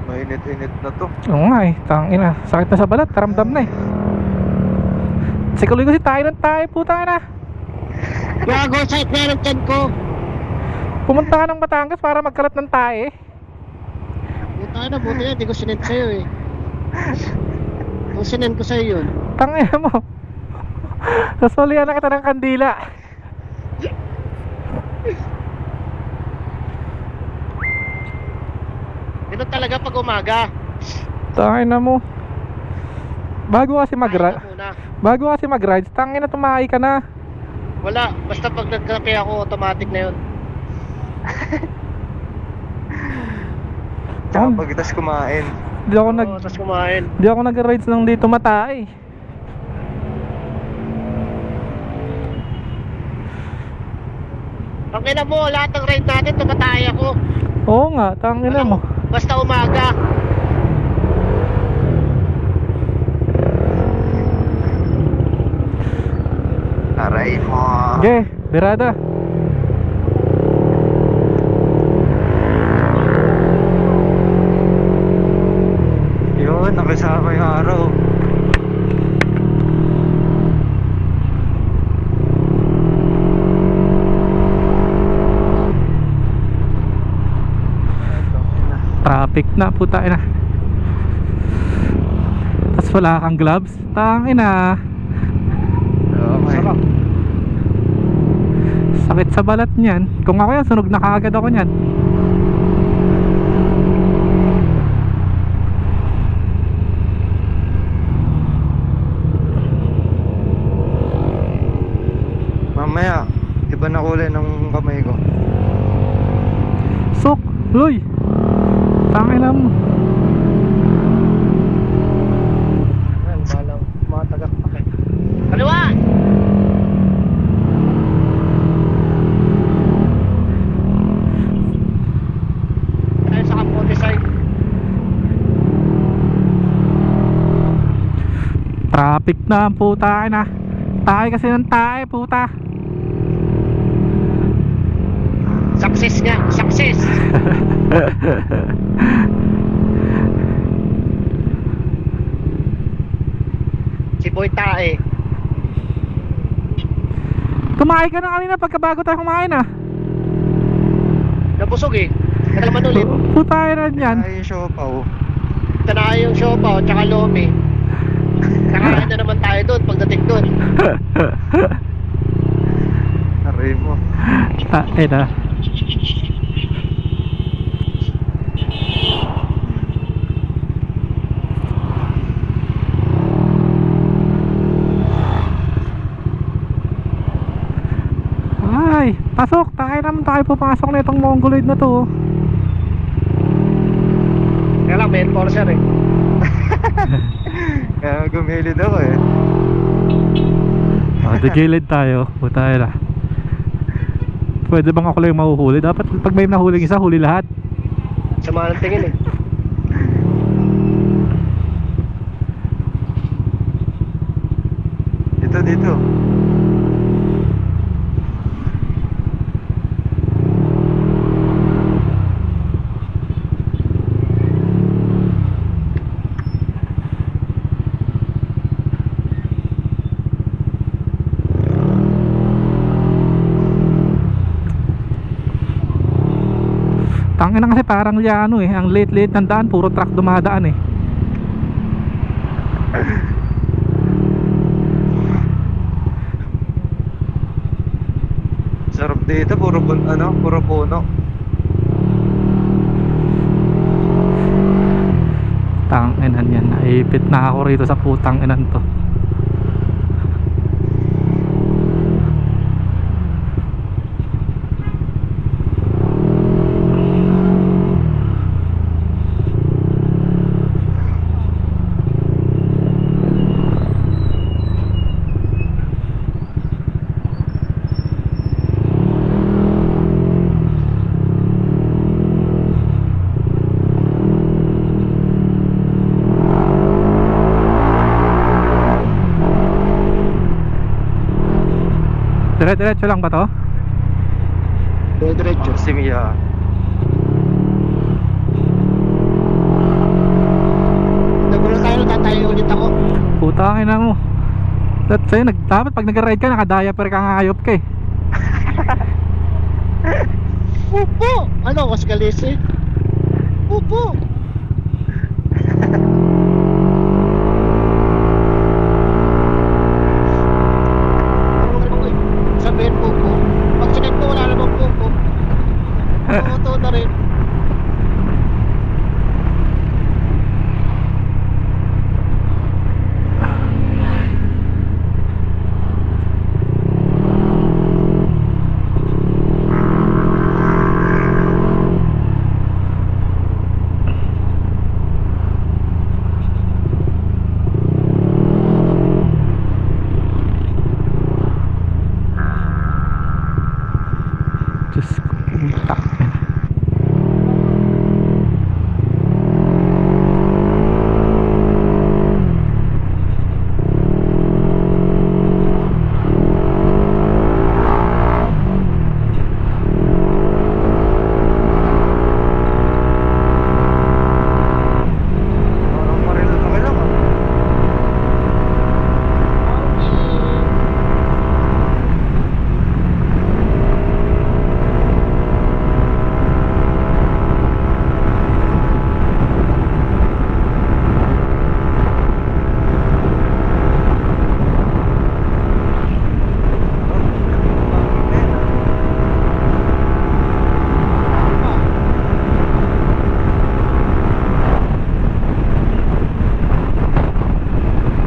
Mainit-init na to. Oo nga eh, tangina. Sakit na sa balat, karamdam na eh. Sikuloy kasi tayo ng tayo, puta na. Gago, sakit na ng tiyan ko. Pumunta ka ng Batangas para magkalat ng tayo eh. Buta na, buti na, di ko sinend sa'yo eh. Kung sinend ko sa'yo yun. Tangina mo. Sasulihan na kita ng kandila. Ganun talaga pag umaga. Tangina mo. Bago kasi Kain mag-ride, ka muna. bago kasi mag-ride, tangina tumakay ka na. Wala, basta pag nagkape ako, automatic na yun. Tsaka pagkitas kumain. Di ako nag Oo, tapos kumain. di ako nag-rides nang dito matay. Ang ina mo, lahat ng ride natin, tumatay ako. Oo nga, tangina mo. Basta umaga. Aray mo. Okay, birada. Yun, nakisama yung araw. Traffic na, puta na. Tapos wala kang gloves. Tangina. Okay. Sakit sa balat niyan. Kung ako yan, sunog na kaagad ako niyan. Mamaya, iba na kulay ng kamay ko. Sok, Loy. Tangina mo. Ayan, balang mga tagakpak eh. Kaliwa! Tayo sa Campote side. Traffic na ang puta na. Tayo kasi ng tayo, puta. Success nga, success! Si Boy Tae. Kumain ka na kanina pagkabago tayo kumain ah. Nabusog eh. Kaya naman ulit. Puta na yan. Ay, yung siopaw. Tanahe yung siopaw, tsaka lomi. Kakain na naman tayo doon pagdating doon. Aray mo. Tain na. Ay, pasok. Tayo naman tayo pumasok na itong mongoloid na to. Kaya lang, may enforcer eh. Kaya gumilid ako eh. Digilid tayo. Puta na. Pwede bang ako lang yung mahuhuli? Dapat pag may nahuling isa, huli lahat. Sama ng tingin eh. Dito. Tangin na kasi parang ano eh. Ang late ng daan, puro truck dumadaan eh. Sarap dito, puro puno. Tanginan yan. Naipit na ako rito sa putang inan to. Dire-diretso lang ba to? Diretso. Si Mia. Tangina mo. Dapat pag nag-ride ka, naka-diaper ka, ngayop ka eh. Pupo! Ano, was galisi? Pupo! Ano ka naman sabihin pupo? Pag sinet ko wala namang pupo. Auto na rin. Diyos ko, puta. Parang maril na ka lang ah.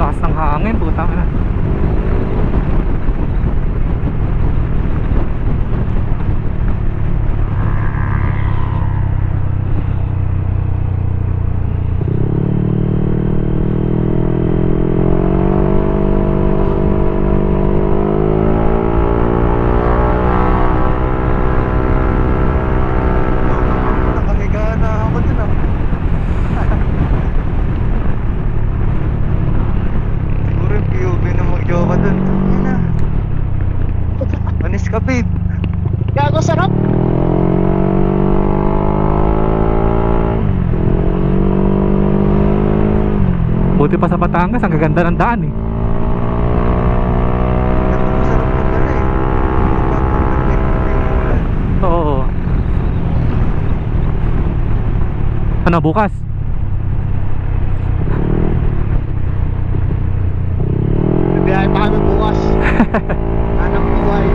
Lakas ng hangin, putang ina. Nakahiga na ako dun ah. Siguro yung POV na mag-jowa dun. Tangin na. Panis ka babe. Gago sarap! Buti pa sa Batangas, ang gaganda ng daan eh. Masarap na pala eh. Nagpapagpapit. Oo. Ano bukas? Bibiyahe pa kami bukas. Anak buhay.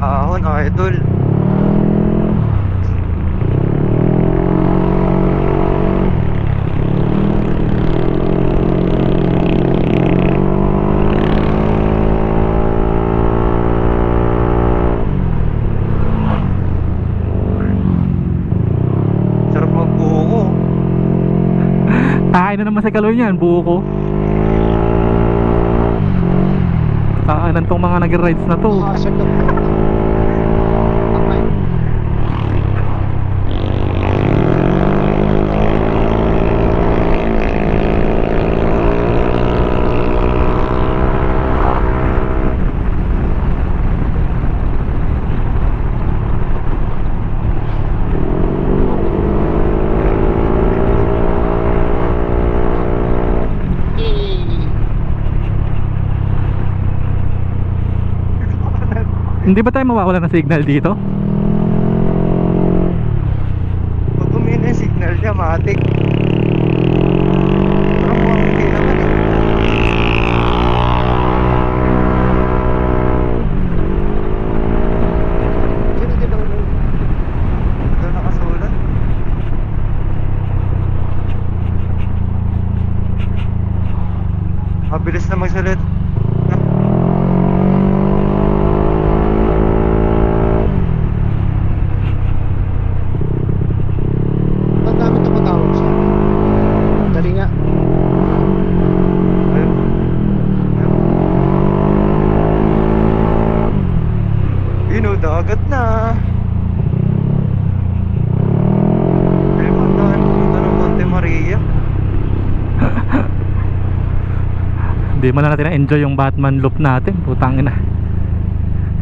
Ahon, idol. Kain na naman sa Kaloy niyan, buo ko. Kaanan tong mga nag-rides na to. Asal lang. Okay. Hindi ba tayo mawawala ng signal dito? Pag kumina yung signal niya, matik. Parang mukhang hindi naman eh. Sino din ako nun? Ito nakasulat. Mabilis na magsalit. Ang dami tumatawag siya. Dali nga. Ayun. Ayun o, dagat na. Ayun, mandahan pumunta ng Monte Maria. Hindi man na natin na-enjoy yung Batman loop natin. Putangin na.